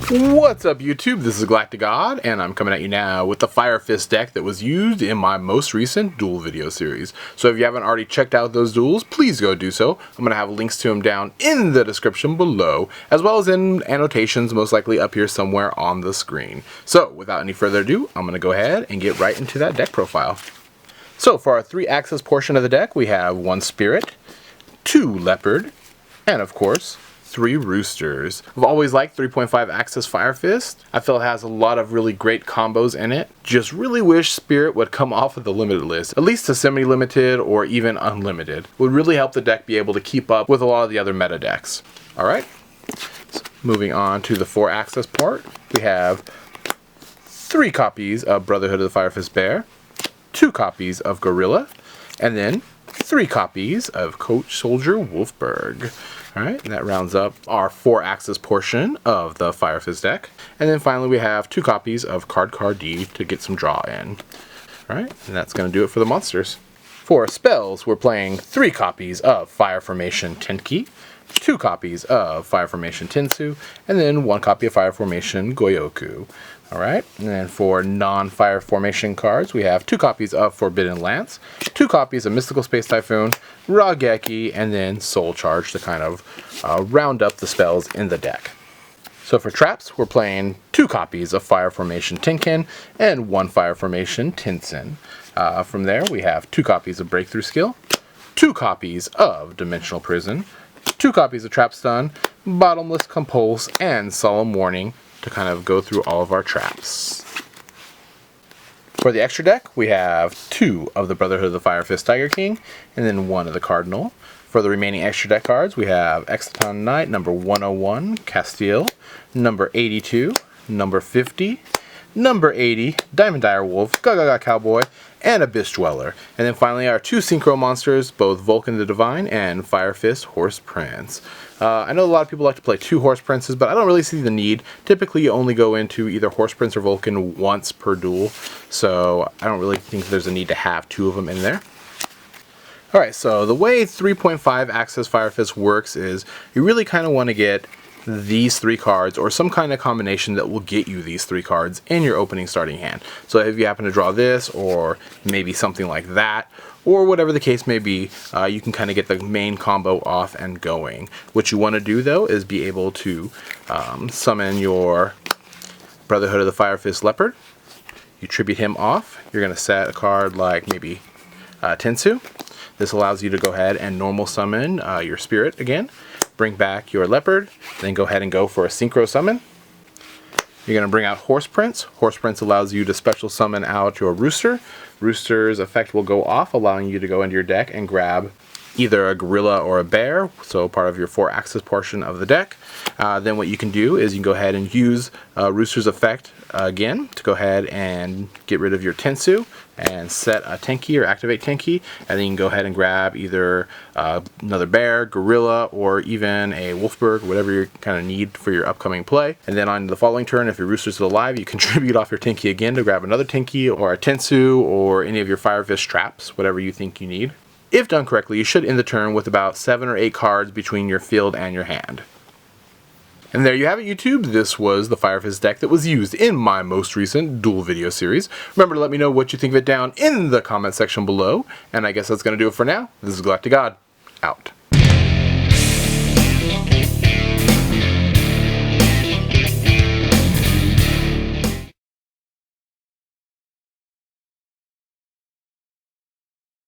What's up YouTube, this is GalacticGod, and I'm coming at you now with the Fire Fist deck that was used in my most recent duel video series. So if you haven't already checked out those duels, please go do so. I'm going to have links to them down in the description below, as well as in annotations most likely up here somewhere on the screen. So without any further ado, I'm going to go ahead and get right into that deck profile. So for our 3-axis portion of the deck, we have 1 Spirit, 2 Leopard, and of course, 3 Roosters. I've always liked 3.5 axis Fire Fist. I feel it has a lot of really great combos in it. Just really wish Spirit would come off of the limited list, at least to semi-limited or even unlimited. Would really help the deck be able to keep up with a lot of the other meta decks. Alright, so moving on to the 4-axis part, we have 3 copies of Brotherhood of the Fire Fist Bear, 2 copies of Gorilla, and then 3 copies of Coach Soldier Wolfbark. Alright, and that rounds up our 4-axis portion of the Fire Fist deck. And then finally we have 2 copies of Cardcar D to get some draw in. Alright, and that's going to do it for the monsters. For spells, we're playing 3 copies of Fire Formation Tenki, 2 copies of Fire Formation Tensu, and then 1 copy of Fire Formation Gyokkou. Alright, and then for non-Fire Formation cards, we have 2 copies of Forbidden Lance, 2 copies of Mystical Space Typhoon, Raigeki, and then Soul Charge to kind of round up the spells in the deck. So for traps, we're playing 2 copies of Fire Formation Tenken and 1 Fire Formation Tensen. From there, we have 2 copies of Breakthrough Skill, 2 copies of Dimensional Prison, 2 copies of Trap Stun, Bottomless, Compulsory, and Solemn Warning to kind of go through all of our traps. For the extra deck, we have 2 of the Brotherhood of the Fire Fist Tiger King, and then 1 of the Cardinal. For the remaining extra deck cards, we have Exciton Knight, number 101, Castile, number 82, number 50, number 80, Diamond Dire Wolf, Gagaga Cowboy, and Abyss Dweller. And then finally our 2 Synchro monsters, both Vulcan the Divine and Fire Fist Horse Prince. I know a lot of people like to play 2 Horse Princes, but I don't really see the need. Typically you only go into either Horse Prince or Vulcan once per duel, so I don't really think there's a need to have 2 of them in there. Alright, so the way 3.5 axis Fire Fist works is you really kind of want to get these 3 cards or some kind of combination that will get you these 3 cards in your opening starting hand. So if you happen to draw this or maybe something like that or whatever the case may be, you can kind of get the main combo off and going. What you want to do though is be able to summon your Brotherhood of the Fire Fist Leopard. You tribute him off. You're going to set a card like maybe Tensu. This allows you to go ahead and normal summon your Spirit again. Bring back your Leopard, then go ahead and go for a Synchro Summon. You're going to bring out Horse Prince. Horse Prince allows you to special summon out your Rooster. Rooster's effect will go off, allowing you to go into your deck and grab either a gorilla or a bear, so part of your 4-axis portion of the deck. Then what you can do is you can go ahead and use Rooster's effect again to go ahead and get rid of your Tensu and set a Tenki or activate Tenki, and then you can go ahead and grab either another bear, gorilla, or even a Wolfbark, whatever you kind of need for your upcoming play. And then on the following turn, if your Rooster's still alive, you contribute off your Tenki again to grab another Tenki or a Tensu or any of your Fire Fist traps, whatever you think you need. If done correctly, you should end the turn with about 7 or 8 cards between your field and your hand. And there you have it, YouTube. This was the Fire Fist deck that was used in my most recent duel video series. Remember to let me know what you think of it down in the comment section below. And I guess that's going to do it for now. This is GalacticGod, out.